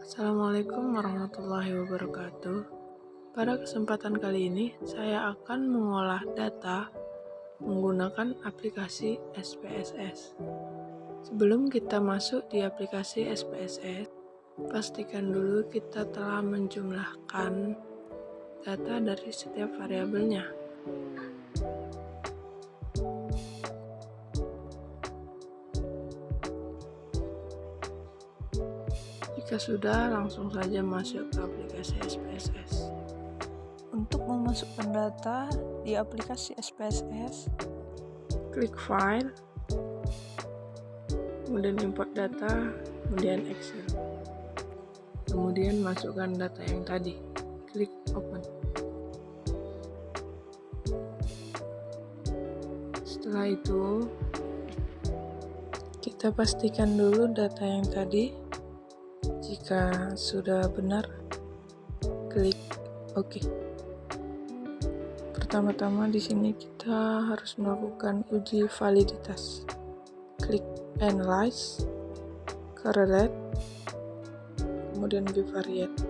Assalamualaikum warahmatullahi wabarakatuh. Pada kesempatan kali ini, saya akan mengolah data menggunakan aplikasi SPSS. Sebelum kita masuk di aplikasi SPSS, pastikan dulu kita telah menjumlahkan data dari setiap variabelnya. Jika sudah, langsung saja masuk ke aplikasi SPSS. Untuk memasukkan data di aplikasi SPSS, Klik File, kemudian import data, kemudian Excel. Kemudian masukkan data yang tadi. Klik Open. Setelah itu, kita pastikan dulu data yang tadi. Jika sudah benar, klik OK. Pertama-tama di sini kita harus melakukan uji validitas. Klik Analyze, Correlate, kemudian Bivariate.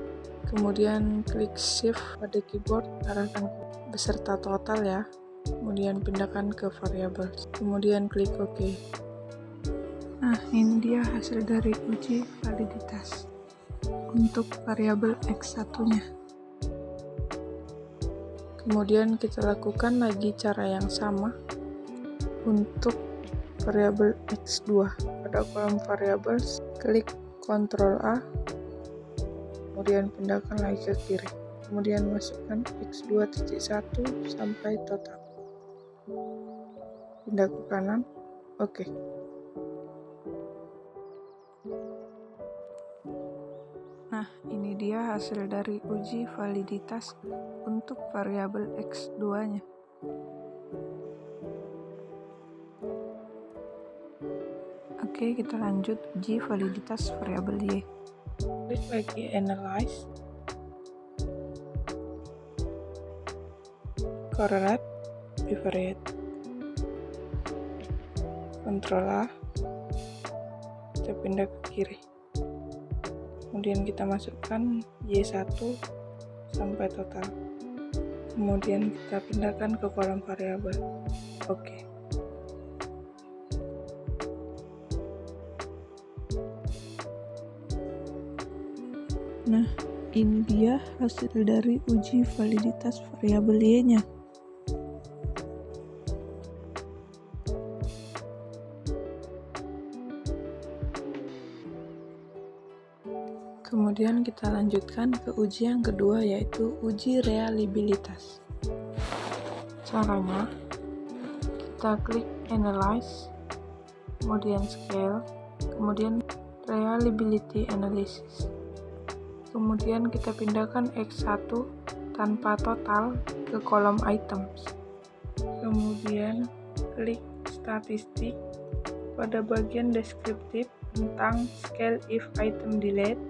Kemudian klik Shift pada keyboard, arahkan beserta total ya. Kemudian pindahkan ke variabel. Kemudian klik OK. Nah, ini dia hasil dari uji validitas untuk variabel X1-nya. Kemudian kita lakukan lagi cara yang sama untuk variabel X2. Pada kolom variabel, klik Ctrl A, kemudian pindahkan lagi ke kiri. Kemudian masukkan X2.1 sampai total. Pindah ke kanan, OK. Nah, ini dia hasil dari uji validitas untuk variabel X2-nya. Oke, kita lanjut uji validitas variabel Y. Klik lagi Analyze, Correlate, Bivariate. Ctrl A, kita pindah ke kiri. Kemudian kita masukkan Y1 sampai total. Kemudian kita pindahkan ke kolom variabel. Oke. Nah, ini dia hasil dari uji validitas variabel Y-nya. Kemudian kita lanjutkan ke uji yang kedua, yaitu uji reliabilitas. Caranya, kita klik Analyze, kemudian Scale, kemudian Reliability Analysis. Kemudian kita pindahkan X1 tanpa total ke kolom Items. Kemudian klik Statistik pada bagian deskriptif tentang Scale if item delete.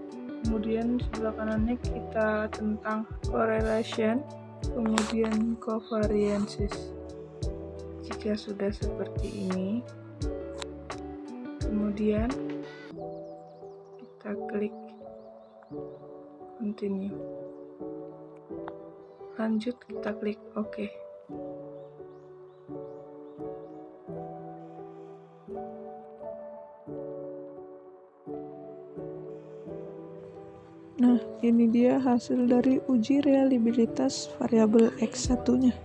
Kemudian di sebelah kanannya kita tentang correlation, kemudian covariances. Jika sudah seperti ini, kemudian kita klik continue. Lanjut, kita klik OK. Nah, ini dia hasil dari uji reliabilitas variabel X1-nya.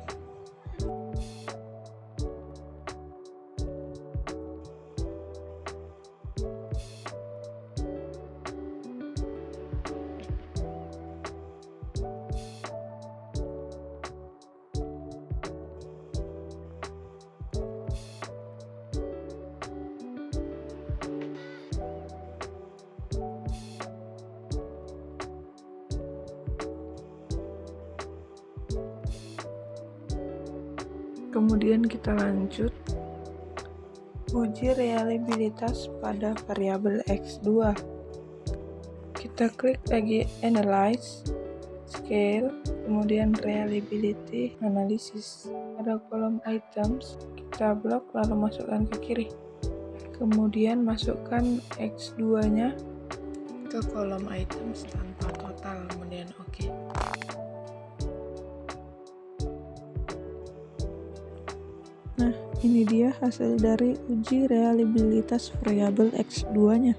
Kemudian kita lanjut uji reliabilitas pada variabel X2. Kita klik lagi Analyze, Scale, kemudian Reliability Analysis. Pada kolom Items, kita blok lalu masukkan ke kiri. Kemudian masukkan X2-nya ke kolom items tanpa total, kemudian oke. Nah, ini dia hasil dari uji reliabilitas variabel X2-nya.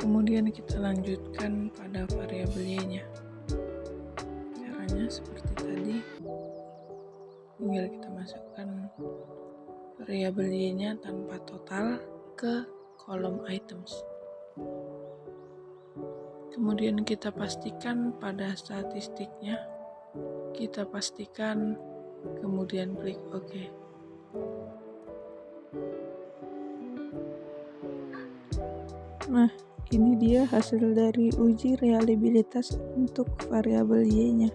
Kemudian kita lanjutkan pada variabel y-nya. Caranya seperti tadi, tinggal kita masukkan variabel y-nya tanpa total ke kolom items. Kemudian kita pastikan pada statistiknya, kita pastikan, kemudian klik OK. Nah, ini dia hasil dari uji reliabilitas untuk variabel y-nya.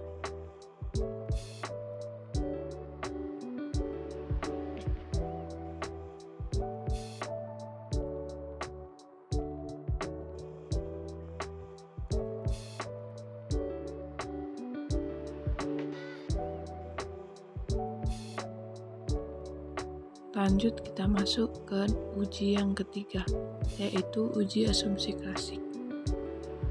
Lanjut kita masuk ke uji yang ketiga, yaitu uji asumsi klasik.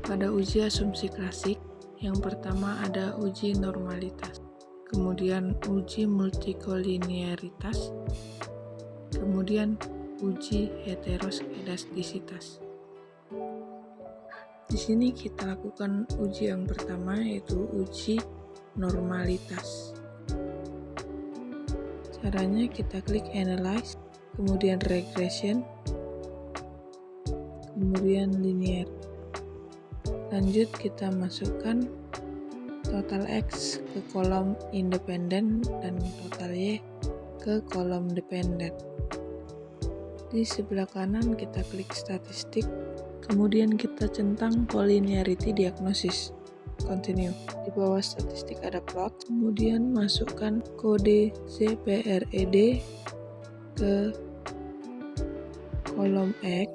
Pada uji asumsi klasik, yang pertama ada uji normalitas, kemudian uji multikolinearitas, kemudian uji heteroskedastisitas. Di sini kita lakukan uji yang pertama, yaitu uji normalitas. Caranya kita klik Analyze, kemudian Regression, kemudian Linear. Lanjut kita masukkan total X ke kolom independen dan total Y ke kolom dependen. Di sebelah kanan kita klik statistik, kemudian kita centang collinearity diagnosis. Continue. Di bawah statistik ada plot, kemudian masukkan kode ZPRED ke kolom X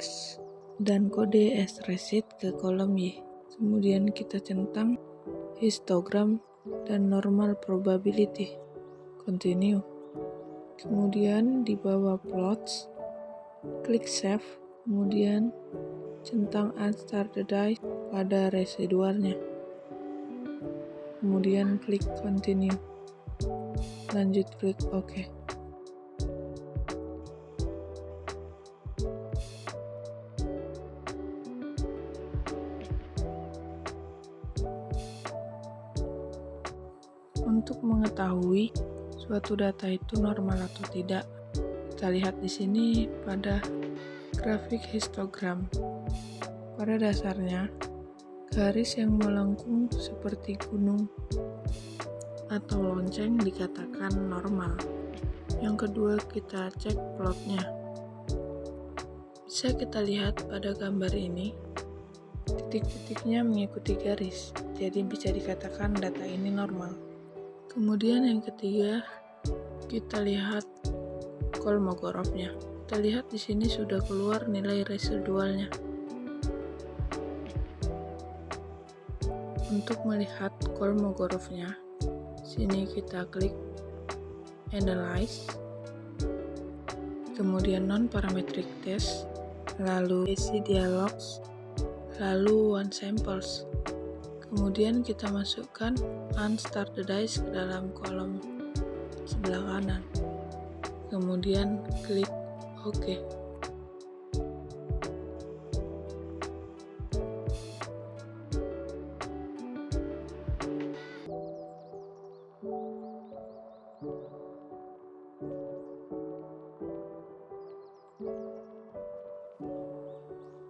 dan kode sResid ke kolom Y. Kemudian kita centang histogram dan normal probability. Continue. Kemudian di bawah plots, klik save, kemudian centang unstandardized pada residualnya. Kemudian klik continue, lanjut klik OK. Untuk mengetahui suatu data itu normal atau tidak, kita lihat di sini pada grafik histogram. Pada dasarnya, garis yang melengkung seperti gunung atau lonceng dikatakan normal. Yang kedua, kita cek plotnya. Bisa kita lihat pada gambar ini, titik-titiknya mengikuti garis, jadi bisa dikatakan data ini normal. Kemudian yang ketiga, kita lihat Kolmogorovnya. Kita lihat di sini sudah keluar nilai residualnya. Untuk melihat Kolmogorovnya, sini kita klik Analyze, kemudian Non-Parametric Test, lalu AC Dialogs, lalu One Samples. Kemudian kita masukkan Unstandardized ke dalam kolom sebelah kanan. Kemudian klik OK.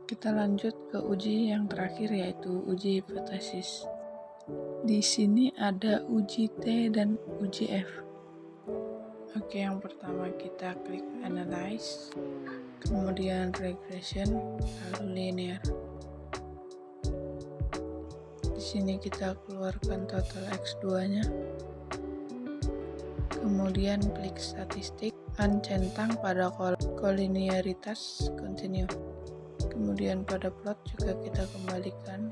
Kita lanjut ke uji yang terakhir, yaitu uji hipotesis. Di sini ada uji T dan uji F. Oke, yang pertama kita klik Analyze, kemudian Regression, lalu Linear. Di sini kita keluarkan total X2-nya. Kemudian klik Statistik, centang pada kolom collinearitas, Continue. Kemudian pada plot juga kita kembalikan.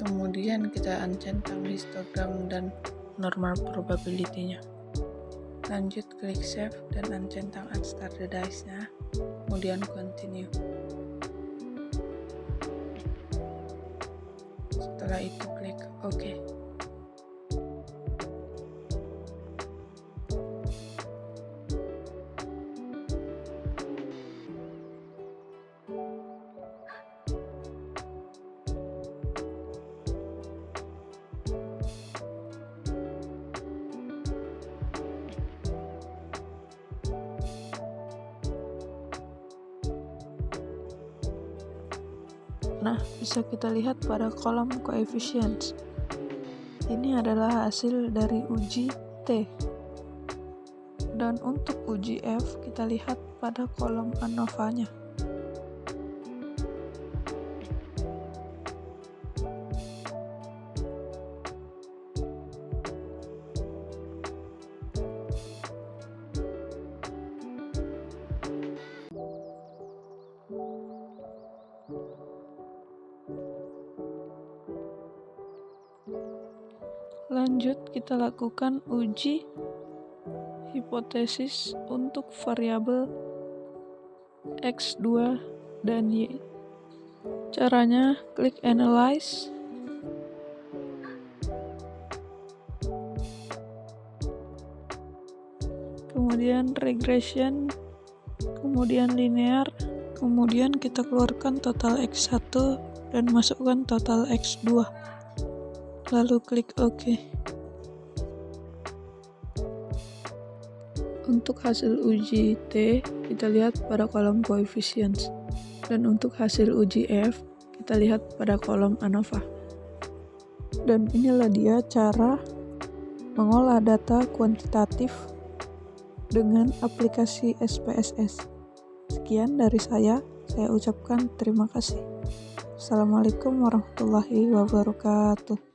Kemudian kita uncentang histogram dan normal probability-nya. Lanjut klik save dan uncentang unstart the dice-nya. Kemudian continue. Setelah itu klik OK. Nah, bisa kita lihat pada kolom coefficients. Ini adalah hasil dari uji T. Dan untuk uji F, kita lihat pada kolom ANOVA-nya. Lanjut, kita lakukan uji hipotesis untuk variabel X2 dan Y. Caranya, klik Analyze. Kemudian Regression, kemudian Linear, kemudian kita keluarkan total X1 dan masukkan total X2. Lalu klik OK. Untuk hasil uji T, kita lihat pada kolom coefficients. Dan untuk hasil uji F, kita lihat pada kolom ANOVA. Dan inilah dia cara mengolah data kuantitatif dengan aplikasi SPSS. Sekian dari saya ucapkan terima kasih. Assalamualaikum warahmatullahi wabarakatuh.